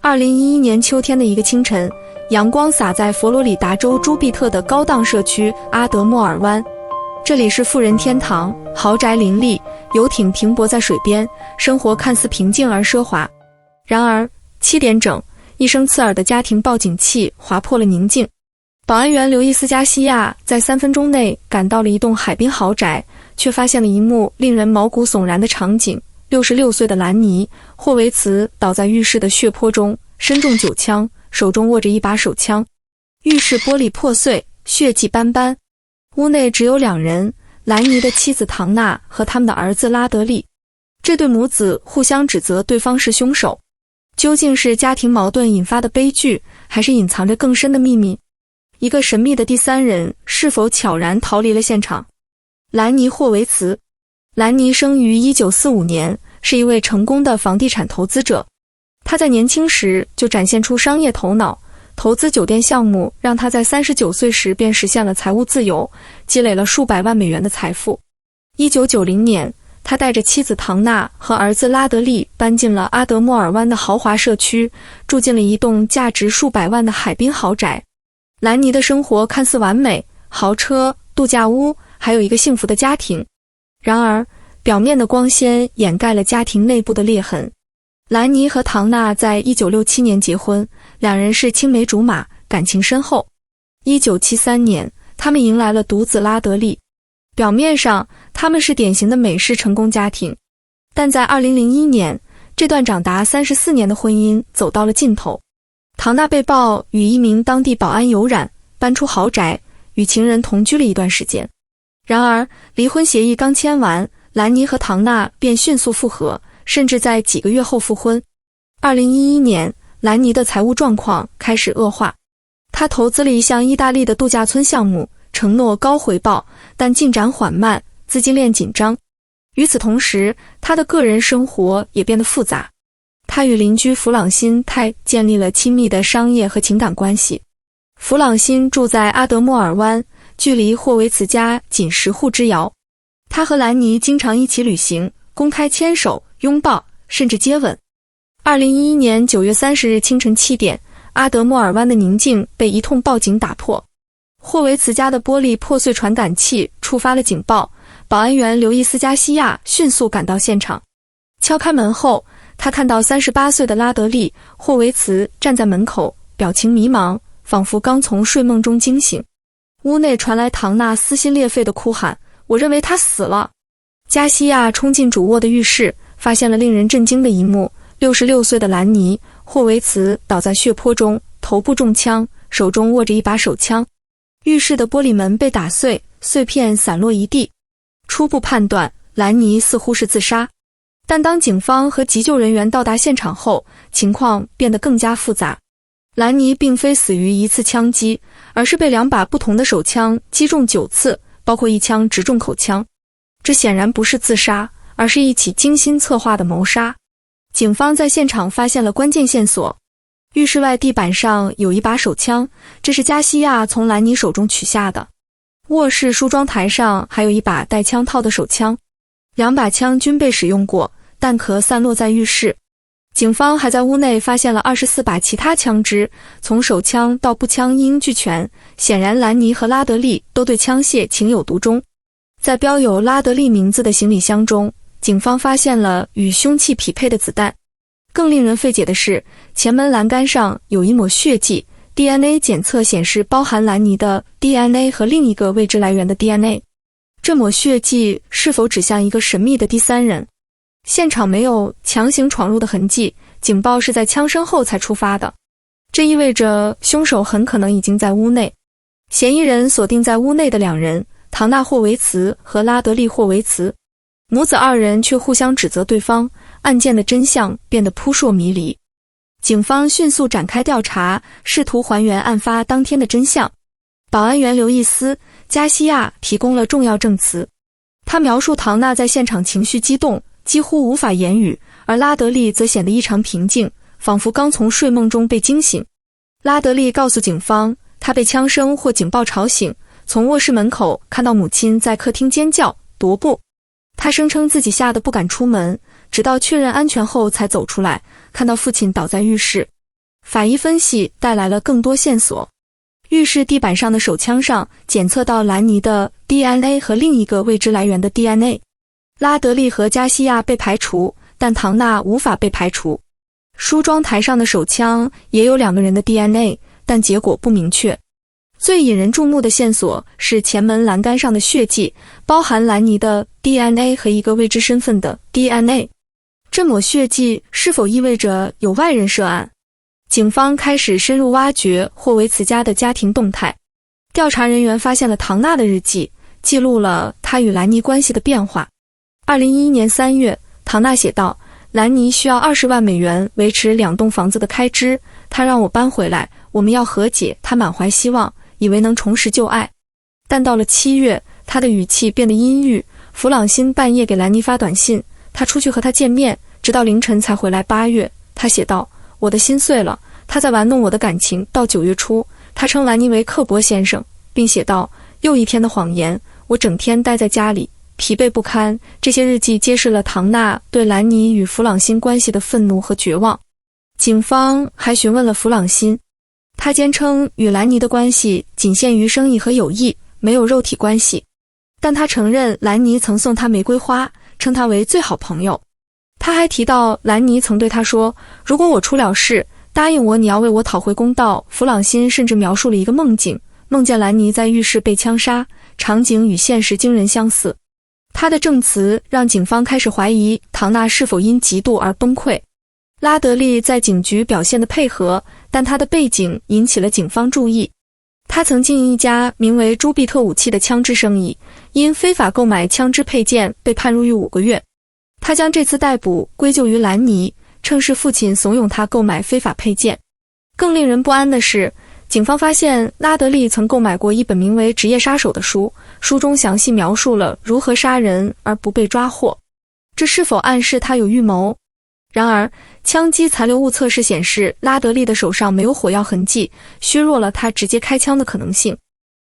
2011年秋天的一个清晨，阳光洒在佛罗里达州朱庇特的高档社区阿德莫尔湾。这里是富人天堂，豪宅林立，游艇停泊在水边，生活看似平静而奢华。然而7点整，一声刺耳的家庭报警器划破了宁静。保安员刘易斯·加西亚在3分钟内赶到了一栋海滨豪宅，却发现了一幕令人毛骨悚然的场景。66岁的兰尼·霍维茨倒在浴室的血泊中，身中9枪，手中握着一把手枪。浴室玻璃破碎，血迹斑斑。屋内只有2人，兰尼的妻子唐娜和他们的儿子拉德利。这对母子互相指责对方是凶手。究竟是家庭矛盾引发的悲剧，还是隐藏着更深的秘密？一个神秘的第三人是否悄然逃离了现场？兰尼·霍维茨。兰尼生于1945年，是一位成功的房地产投资者。他在年轻时就展现出商业头脑，投资酒店项目让他在39岁时便实现了财务自由，积累了数百万美元的财富。1990年，他带着妻子唐娜和儿子拉德利搬进了阿德莫尔湾的豪华社区，住进了一栋价值数百万的海滨豪宅。兰尼的生活看似完美，豪车、度假屋，还有一个幸福的家庭。然而，表面的光鲜掩盖了家庭内部的裂痕。兰尼和唐娜在1967年结婚，两人是青梅竹马，感情深厚。1973年，他们迎来了独子拉德利。表面上，他们是典型的美式成功家庭，但在2001年，这段长达34年的婚姻走到了尽头。唐娜被曝与一名当地保安有染，搬出豪宅，与情人同居了一段时间。然而，离婚协议刚签完，兰尼和唐娜便迅速复合，甚至在几个月后复婚。2011年，兰尼的财务状况开始恶化。他投资了一项意大利的度假村项目，承诺高回报，但进展缓慢，资金链紧张。与此同时，他的个人生活也变得复杂。他与邻居弗朗辛泰建立了亲密的商业和情感关系。弗朗辛住在阿德莫尔湾，距离霍维茨家仅10户之遥。他和兰尼经常一起旅行，公开牵手、拥抱，甚至接吻。2011年9月30日清晨7点，阿德莫尔湾的宁静被一通报警打破。霍维茨家的玻璃破碎传感器触发了警报，保安员刘易斯·加西亚迅速赶到现场。敲开门后，他看到38岁的拉德利·霍维茨站在门口，表情迷茫，仿佛刚从睡梦中惊醒。屋内传来唐娜撕心裂肺的哭喊：“我认为他死了！”加西亚冲进主卧的浴室，发现了令人震惊的一幕：66岁的兰尼·霍维茨倒在血泊中，头部中枪，手中握着一把手枪。浴室的玻璃门被打碎，碎片散落一地。初步判断，兰尼似乎是自杀。但当警方和急救人员到达现场后，情况变得更加复杂。兰尼并非死于一次枪击，而是被2把不同的手枪击中9次，包括一枪直中口腔。这显然不是自杀，而是一起精心策划的谋杀。警方在现场发现了关键线索。浴室外地板上有一把手枪，这是加西亚从兰尼手中取下的。卧室梳妆台上还有一把带枪套的手枪，2把枪均被使用过，弹壳散落在浴室。警方还在屋内发现了24把其他枪支，从手枪到步枪一应俱全，显然兰尼和拉德利都对枪械情有独钟。在标有拉德利名字的行李箱中，警方发现了与凶器匹配的子弹。更令人费解的是，前门栏杆上有一抹血迹， DNA 检测显示包含兰尼的 DNA 和另一个未知来源的 DNA。 这抹血迹是否指向一个神秘的第三人？现场没有强行闯入的痕迹，警报是在枪声后才触发的。这意味着凶手很可能已经在屋内。嫌疑人锁定在屋内的2人，唐娜·霍维茨和拉德利·霍维茨。母子2人却互相指责对方，案件的真相变得扑朔迷离。警方迅速展开调查，试图还原案发当天的真相。保安员刘易斯·加西亚提供了重要证词。他描述唐娜在现场情绪激动，几乎无法言语，而拉德利则显得异常平静，仿佛刚从睡梦中被惊醒。拉德利告诉警方，他被枪声或警报吵醒，从卧室门口看到母亲在客厅尖叫、踱步。他声称自己吓得不敢出门，直到确认安全后才走出来，看到父亲倒在浴室。法医分析带来了更多线索。浴室地板上的手枪上检测到兰妮的 DNA 和另一个未知来源的 DNA。拉德利和加西亚被排除，但唐纳无法被排除。梳妆台上的手枪也有2个人的 DNA， 但结果不明确。最引人注目的线索是前门栏杆上的血迹，包含兰妮的 DNA 和一个未知身份的 DNA。这抹血迹是否意味着有外人涉案？警方开始深入挖掘霍维茨家的家庭动态。调查人员发现了唐纳的日记，记录了他与兰妮关系的变化。2011年3月，唐纳写道，兰妮需要20万美元维持2栋房子的开支，他让我搬回来，我们要和解，他满怀希望，以为能重拾旧爱。但到了7月，他的语气变得阴郁。弗朗辛半夜给兰妮发短信，他出去和他见面，直到凌晨才回来。8月，他写道，我的心碎了，他在玩弄我的感情。到9月初，他称兰妮为刻薄先生，并写道，又一天的谎言，我整天待在家里，疲惫不堪。这些日记揭示了唐纳对兰妮与弗朗辛关系的愤怒和绝望。警方还询问了弗朗辛，他坚称与兰妮的关系仅限于生意和友谊，没有肉体关系。但他承认兰妮曾送他玫瑰花，称他为最好朋友。他还提到兰妮曾对他说，如果我出了事，答应我你要为我讨回公道。弗朗辛甚至描述了一个梦境，梦见兰妮在浴室被枪杀，场景与现实惊人相似。他的证词让警方开始怀疑唐纳是否因嫉妒而崩溃。拉德利在警局表现的配合，但他的背景引起了警方注意。他曾经营一家名为朱比特武器的枪支生意，因非法购买枪支配件被判入狱5个月。他将这次逮捕归咎于兰妮，称是父亲怂恿他购买非法配件。更令人不安的是，警方发现拉德利曾购买过一本名为《职业杀手》的书，书中详细描述了如何杀人而不被抓获。这是否暗示他有预谋？然而，枪击残留物测试显示拉德利的手上没有火药痕迹，削弱了他直接开枪的可能性。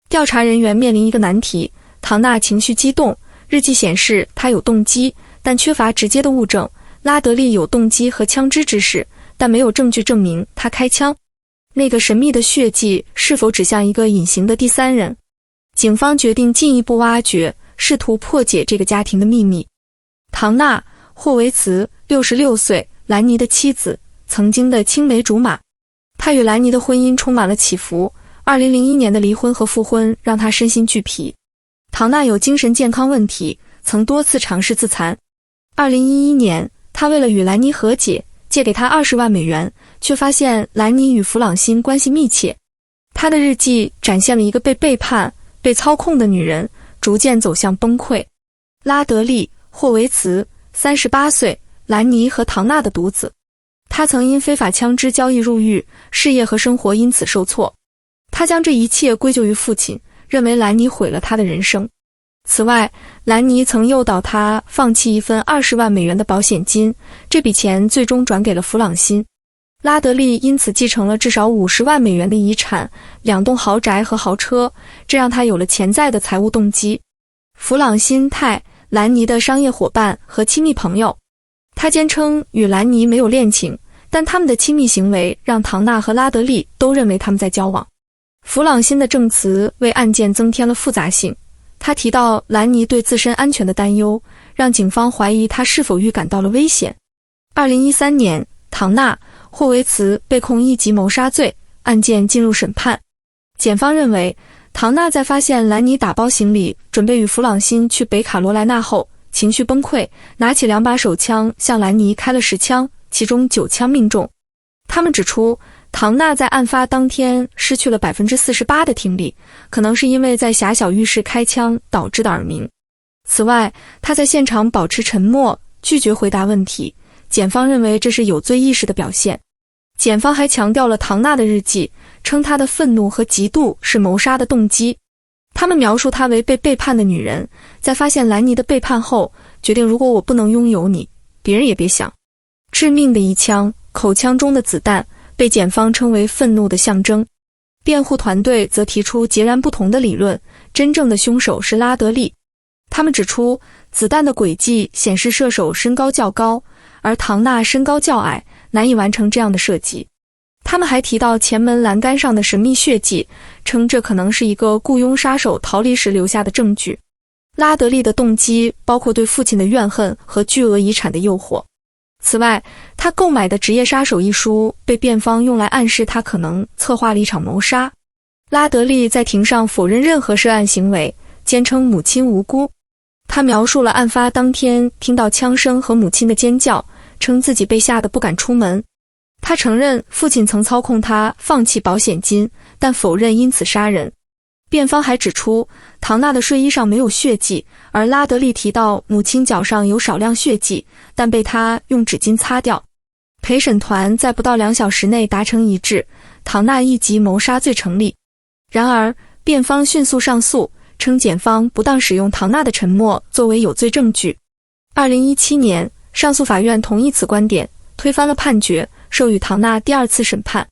调查人员面临一个难题，唐纳情绪激动，日记显示他有动机，但缺乏直接的物证。拉德利有动机和枪支知识，但没有证据证明他开枪。那个神秘的血迹是否指向一个隐形的第三人？警方决定进一步挖掘，试图破解这个家庭的秘密。唐纳·霍维茨，66岁，兰妮的妻子，曾经的青梅竹马。他与兰妮的婚姻充满了起伏，2001年的离婚和复婚让他身心俱疲。唐纳有精神健康问题，曾多次尝试自残。2011年，他为了与兰妮和解，借给他20万美元，却发现兰妮与弗朗辛关系密切。他的日记展现了一个被背叛、被操控的女人，逐渐走向崩溃。拉德利·霍维茨，38岁，兰妮和唐纳的独子。他曾因非法枪支交易入狱，事业和生活因此受挫。他将这一切归咎于父亲，认为兰妮毁了他的人生。此外，兰妮曾诱导他放弃一份20万美元的保险金，这笔钱最终转给了弗朗辛。拉德利因此继承了至少50万美元的遗产，2栋豪宅和豪车，这让他有了潜在的财务动机。弗朗辛泰，兰妮的商业伙伴和亲密朋友。他坚称与兰妮没有恋情，但他们的亲密行为让唐纳和拉德利都认为他们在交往。弗朗辛的证词为案件增添了复杂性。他提到兰妮对自身安全的担忧，让警方怀疑他是否预感到了危险。2013年，唐纳·霍维茨被控1级谋杀罪，案件进入审判。检方认为，唐纳在发现兰妮打包行李准备与弗朗辛去北卡罗来纳后，情绪崩溃，拿起2把手枪向兰妮开了10枪，其中9枪命中。他们指出，唐纳在案发当天失去了48%的听力，可能是因为在狭小浴室开枪导致的耳鸣。此外，他在现场保持沉默，拒绝回答问题，检方认为这是有罪意识的表现。检方还强调了唐纳的日记，称他的愤怒和嫉妒是谋杀的动机。他们描述他为被背叛的女人，在发现兰妮的背叛后，决定如果我不能拥有你，别人也别想。致命的一枪，口腔中的子弹，被检方称为愤怒的象征。辩护团队则提出截然不同的理论，真正的凶手是拉德利。他们指出，子弹的轨迹显示射手身高较高，而唐纳身高较矮，难以完成这样的射击。他们还提到前门栏杆上的神秘血迹，称这可能是一个雇佣杀手逃离时留下的证据。拉德利的动机包括对父亲的怨恨和巨额遗产的诱惑。此外，他购买的《职业杀手》一书被辩方用来暗示他可能策划了一场谋杀。拉德利在庭上否认任何涉案行为，坚称母亲无辜。他描述了案发当天听到枪声和母亲的尖叫，称自己被吓得不敢出门。他承认父亲曾操控他放弃保险金，但否认因此杀人。辩方还指出，唐娜的睡衣上没有血迹，而拉德利提到母亲脚上有少量血迹，但被他用纸巾擦掉。陪审团在不到2小时内达成一致，唐娜一级谋杀罪成立。然而，辩方迅速上诉，称检方不当使用唐娜的沉默作为有罪证据。2017年，上诉法院同意此观点，推翻了判决，授予唐娜第2次审判。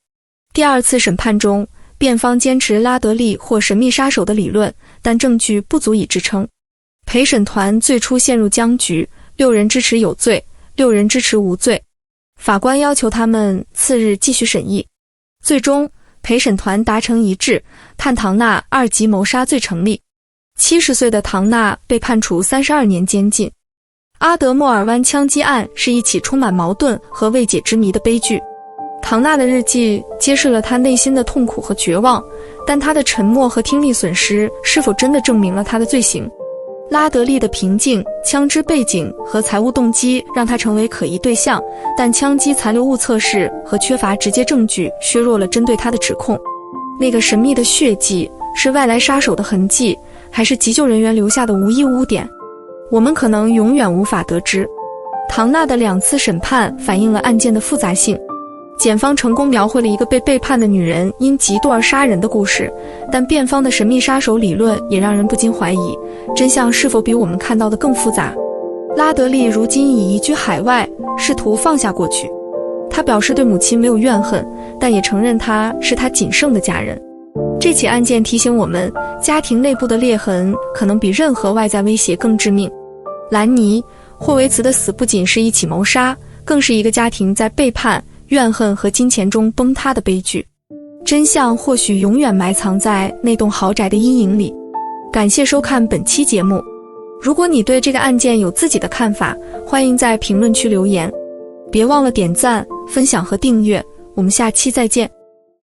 第2次审判中，辩方坚持拉德利或神秘杀手的理论，但证据不足以支撑。陪审团最初陷入僵局，6人支持有罪，6人支持无罪。法官要求他们次日继续审议。最终，陪审团达成一致，判唐娜2级谋杀罪成立。70岁的唐娜被判处32年监禁。阿德莫尔湾枪击案是一起充满矛盾和未解之谜的悲剧。唐娜的日记揭示了她内心的痛苦和绝望，但她的沉默和听力损失是否真的证明了她的罪行？拉德利的平静、枪支背景和财务动机让他成为可疑对象，但枪击残留物测试和缺乏直接证据削弱了针对他的指控。那个神秘的血迹是外来杀手的痕迹，还是急救人员留下的无意污点？我们可能永远无法得知。唐娜的2次审判反映了案件的复杂性。检方成功描绘了一个被背叛的女人因嫉妒而杀人的故事，但辩方的神秘杀手理论也让人不禁怀疑，真相是否比我们看到的更复杂。拉德利如今已移居海外，试图放下过去。他表示对母亲没有怨恨，但也承认她是他仅剩的家人。这起案件提醒我们，家庭内部的裂痕可能比任何外在威胁更致命。兰尼·霍维茨的死不仅是一起谋杀，更是一个家庭在背叛、怨恨和金钱中崩塌的悲剧。真相或许永远埋藏在那栋豪宅的阴影里。感谢收看本期节目。如果你对这个案件有自己的看法，欢迎在评论区留言。别忘了点赞、分享和订阅，我们下期再见。